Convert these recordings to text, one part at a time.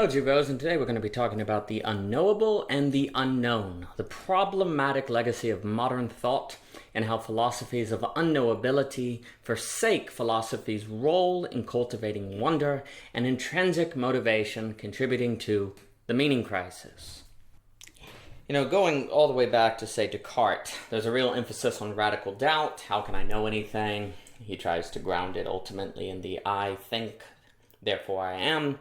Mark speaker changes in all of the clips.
Speaker 1: Oh, Jubos, and today we're going to be talking about the unknowable and the unknown, the problematic legacy of modern thought, and how philosophies of unknowability forsake philosophy's role in cultivating wonder and intrinsic motivation, contributing to the meaning crisis. You know, going all the way back to, say, Descartes, there's a real emphasis on radical doubt. How can I know anything? He tries to ground it ultimately in the I think, therefore I am.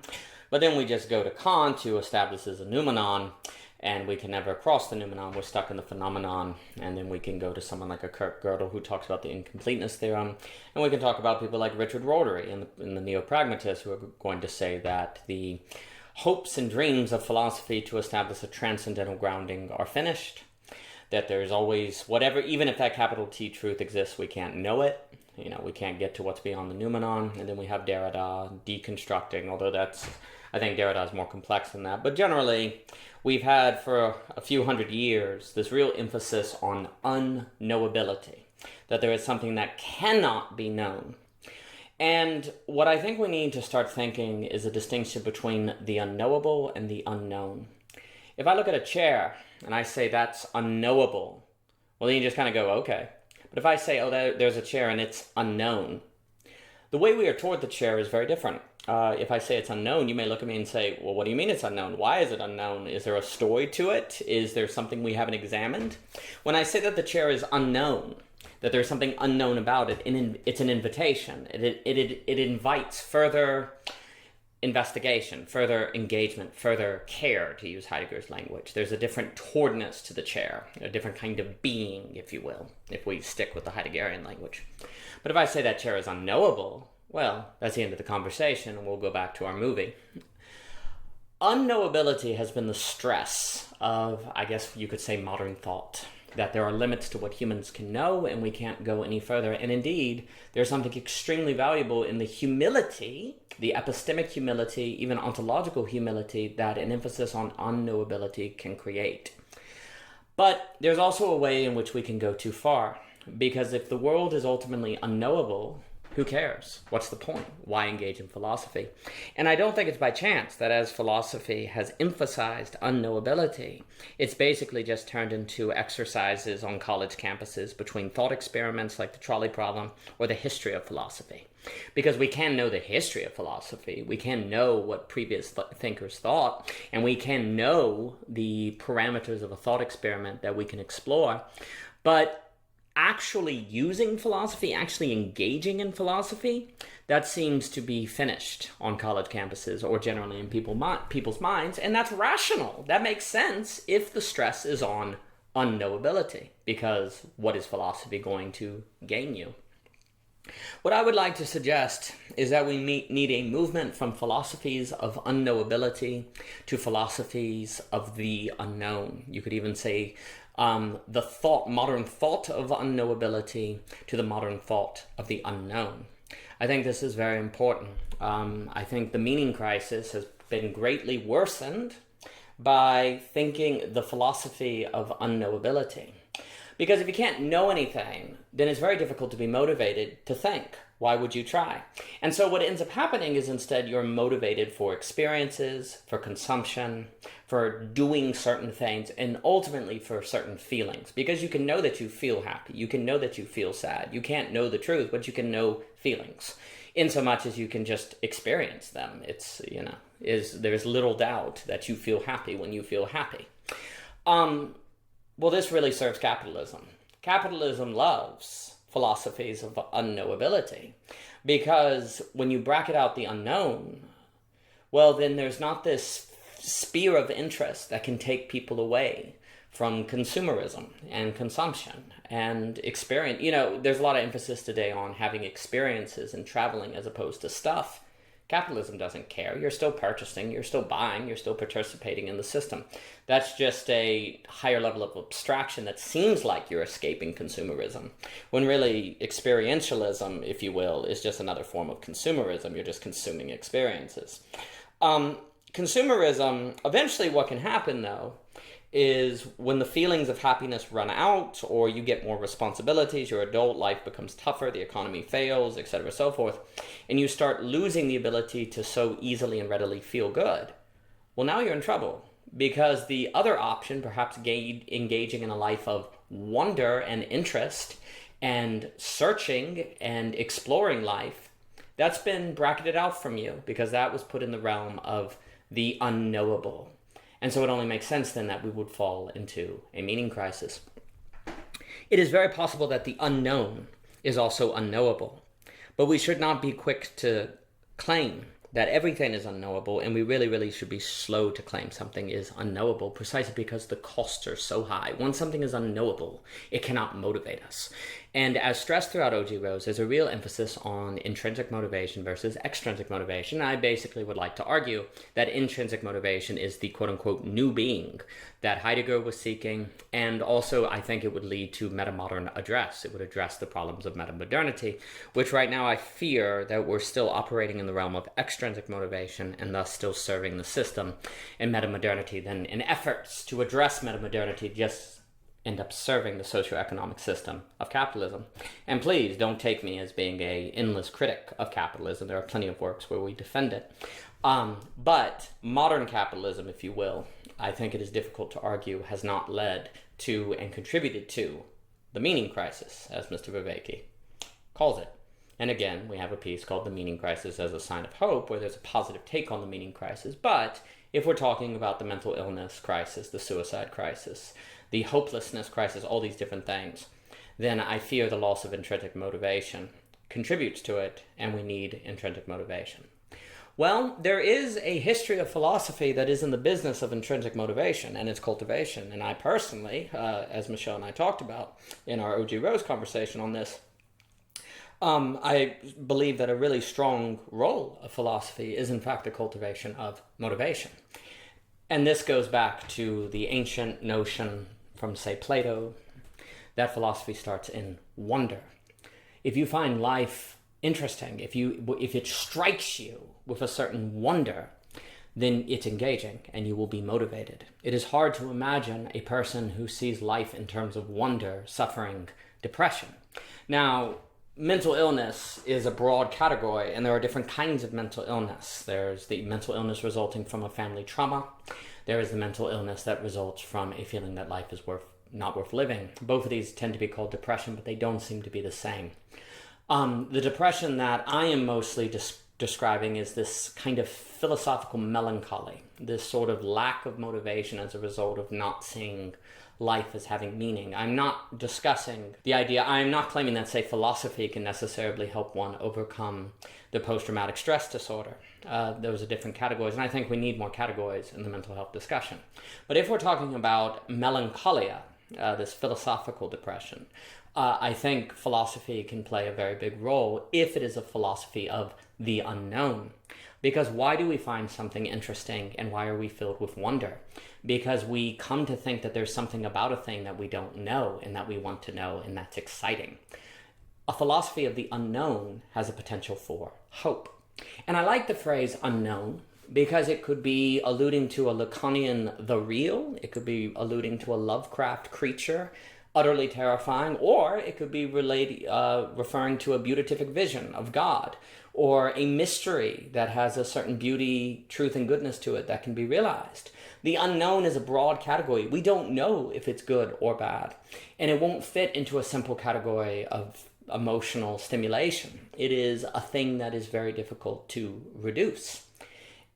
Speaker 1: But then we just go to Kant, who establishes a noumenon, and we can never cross the noumenon. We're stuck in the phenomenon. And then we can go to someone like a Gödel, who talks about the Incompleteness Theorem. And we can talk about people like Richard Rorty and the Neo-Pragmatists, who are going to say that the hopes and dreams of philosophy to establish a transcendental grounding are finished. That there's always whatever, even if that capital T truth exists, we can't know it. You know, we can't get to what's beyond the noumenon. And then we have Derrida deconstructing, although I think Derrida is more complex than that. But generally, we've had for a few hundred years this real emphasis on unknowability, that there is something that cannot be known. And what I think we need to start thinking is a distinction between the unknowable and the unknown. If I look at a chair and I say that's unknowable, well, then you just kind of go, okay. But if I say, oh, there's a chair and it's unknown, the way we are toward the chair is very different. If I say it's unknown, you may look at me and say, well, what do you mean it's unknown? Why is it unknown? Is there a story to it? Is there something we haven't examined? When I say that the chair is unknown, that there's something unknown about it, it's an invitation. It invites further investigation, further engagement, further care, to use Heidegger's language. There's a different towardness to the chair, a different kind of being, if you will, if we stick with the Heideggerian language. But if I say that chair is unknowable, well, that's the end of the conversation, and we'll go back to our movie. Unknowability has been the stress of, I guess you could say, modern thought. That there are limits to what humans can know, and we can't go any further. And indeed, there's something extremely valuable in the humility, the epistemic humility, even ontological humility, that an emphasis on unknowability can create. But there's also a way in which we can go too far. Because if the world is ultimately unknowable, who cares? What's the point? Why engage in philosophy? And I don't think it's by chance that as philosophy has emphasized unknowability, it's basically just turned into exercises on college campuses between thought experiments like the trolley problem or the history of philosophy. Because we can know the history of philosophy, we can know what previous thinkers thought, and we can know the parameters of a thought experiment that we can explore. But actually using philosophy, actually engaging in philosophy, that seems to be finished on college campuses or generally in people's minds, and that's rational. That makes sense if the stress is on unknowability, because what is philosophy going to gain you? What I would like to suggest is that we need a movement from philosophies of unknowability to philosophies of the unknown. You could even say the modern thought of unknowability to the modern thought of the unknown. I think this is very important. I think the meaning crisis has been greatly worsened by thinking the philosophy of unknowability. Because if you can't know anything, then it's very difficult to be motivated to think. Why would you try? And so what ends up happening is instead you're motivated for experiences, for consumption, for doing certain things, and ultimately for certain feelings. Because you can know that you feel happy. You can know that you feel sad. You can't know the truth, but you can know feelings. In so much as you can just experience them. There's little doubt that you feel happy when you feel happy. Well, this really serves capitalism. Capitalism loves philosophies of unknowability, because when you bracket out the unknown, well, then there's not this sphere of interest that can take people away from consumerism and consumption and experience. You know, there's a lot of emphasis today on having experiences and traveling as opposed to stuff. Capitalism doesn't care. You're still purchasing, you're still buying, you're still participating in the system. That's just a higher level of abstraction that seems like you're escaping consumerism, when really experientialism, if you will, is just another form of consumerism. You're just consuming experiences. Consumerism, eventually what can happen, though, is when the feelings of happiness run out, or you get more responsibilities, your adult life becomes tougher, the economy fails, etc., so forth, and you start losing the ability to so easily and readily feel good. well, now you're in trouble. Because the other option, perhaps engaging in a life of wonder and interest and searching and exploring life, that's been bracketed out from you because that was put in the realm of the unknowable. And so it only makes sense then that we would fall into a meaning crisis. It is very possible that the unknown is also unknowable, but we should not be quick to claim that everything is unknowable, and we really should be slow to claim something is unknowable, precisely because the costs are so high. Once something is unknowable, it cannot motivate us. And as stressed throughout O.G. Rose, there's a real emphasis on intrinsic motivation versus extrinsic motivation. I basically would like to argue that intrinsic motivation is the quote-unquote new being that Heidegger was seeking, and also I think it would lead to metamodern address. It would address the problems of metamodernity, which right now I fear that we're still operating in the realm of extrinsic motivation and thus still serving the system. And metamodernity then, in efforts to address metamodernity, just end up serving the socioeconomic system of capitalism. And please don't take me as being an endless critic of capitalism. There are plenty of works where we defend it. But modern capitalism, if you will, I think it is difficult to argue, has not led to and contributed to the meaning crisis, as Mr. Vervaeke calls it. And again, we have a piece called The Meaning Crisis as a Sign of Hope, where there's a positive take on the meaning crisis. But if we're talking about the mental illness crisis, the suicide crisis, the hopelessness crisis, all these different things, then I fear the loss of intrinsic motivation contributes to it, and we need intrinsic motivation. Well, there is a history of philosophy that is in the business of intrinsic motivation and its cultivation. And I personally, as Michelle and I talked about in our O.G. Rose conversation on this, I believe that a really strong role of philosophy is in fact the cultivation of motivation. And this goes back to the ancient notion from, say, Plato, that philosophy starts in wonder. If you find life interesting, if it strikes you with a certain wonder, then it's engaging and you will be motivated. It is hard to imagine a person who sees life in terms of wonder suffering depression. Now, mental illness is a broad category, and there are different kinds of mental illness. There's the mental illness resulting from a family trauma. There is the mental illness that results from a feeling that life is not worth living. Both of these tend to be called depression, but they don't seem to be the same. The depression that I am mostly describing is this kind of philosophical melancholy, this sort of lack of motivation as a result of not seeing life as having meaning. I'm not discussing the idea, I'm not claiming that, say, philosophy can necessarily help one overcome the post-traumatic stress disorder. Those are different categories, and I think we need more categories in the mental health discussion. But if we're talking about melancholia, this philosophical depression, I think philosophy can play a very big role if it is a philosophy of the unknown. Because why do we find something interesting and why are we filled with wonder? Because we come to think that there's something about a thing that we don't know and that we want to know, and that's exciting. A philosophy of the unknown has a potential for hope. And I like the phrase unknown because it could be alluding to a Lacanian the real, it could be alluding to a Lovecraft creature, utterly terrifying, or it could be referring to a beatific vision of God, or a mystery that has a certain beauty, truth, and goodness to it that can be realized. The unknown is a broad category. We don't know if it's good or bad, and it won't fit into a simple category of emotional stimulation. It is a thing that is very difficult to reduce,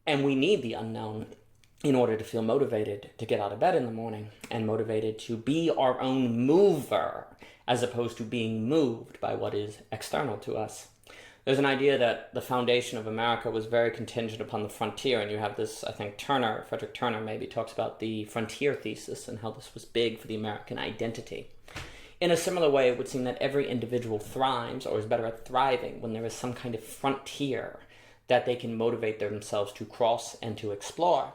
Speaker 1: and we need the unknown in order to feel motivated to get out of bed in the morning and motivated to be our own mover as opposed to being moved by what is external to us. There's an idea that the foundation of America was very contingent upon the frontier, and you have this, I think Frederick Turner maybe talks about the frontier thesis and how this was big for the American identity. In a similar way, it would seem that every individual thrives or is better at thriving when there is some kind of frontier that they can motivate themselves to cross and to explore.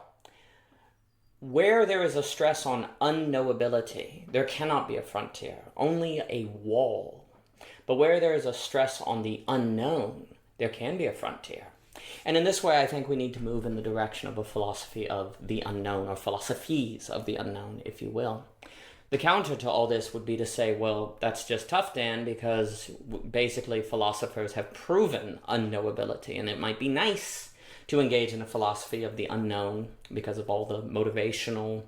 Speaker 1: Where there is a stress on unknowability, there cannot be a frontier, only a wall. But where there is a stress on the unknown, there can be a frontier. And in this way, I think we need to move in the direction of a philosophy of the unknown, or philosophies of the unknown, if you will. The counter to all this would be to say, well, that's just tough, Dan, because basically philosophers have proven unknowability, and it might be nice to engage in a philosophy of the unknown because of all the motivational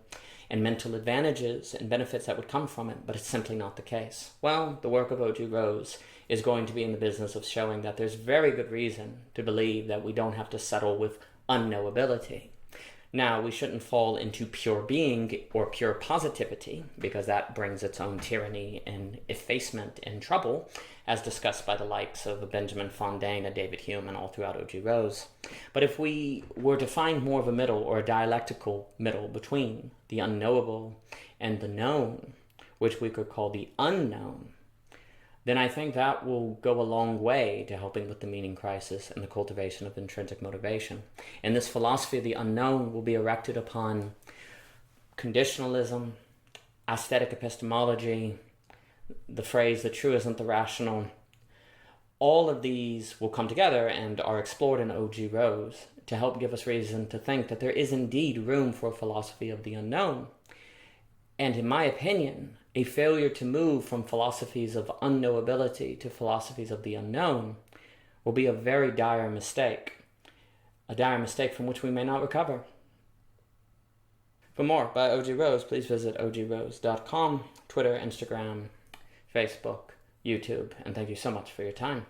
Speaker 1: and mental advantages and benefits that would come from it, but it's simply not the case. Well, the work of O.G. Rose is going to be in the business of showing that there's very good reason to believe that we don't have to settle with unknowability. Now, we shouldn't fall into pure being or pure positivity, because that brings its own tyranny and effacement and trouble, as discussed by the likes of Benjamin Fontaine, David Hume, and all throughout O.G. Rose. But if we were to find more of a middle, or a dialectical middle, between the unknowable and the known, which we could call the unknown, then I think that will go a long way to helping with the meaning crisis and the cultivation of intrinsic motivation. And this philosophy of the unknown will be erected upon conditionalism, aesthetic epistemology, the phrase, the true isn't the rational. All of these will come together and are explored in O.G. Rose to help give us reason to think that there is indeed room for a philosophy of the unknown. And in my opinion, a failure to move from philosophies of unknowability to philosophies of the unknown will be a very dire mistake. A dire mistake from which we may not recover. For more by O.G. Rose, please visit ogrose.com, Twitter, Instagram, Facebook, YouTube, and thank you so much for your time.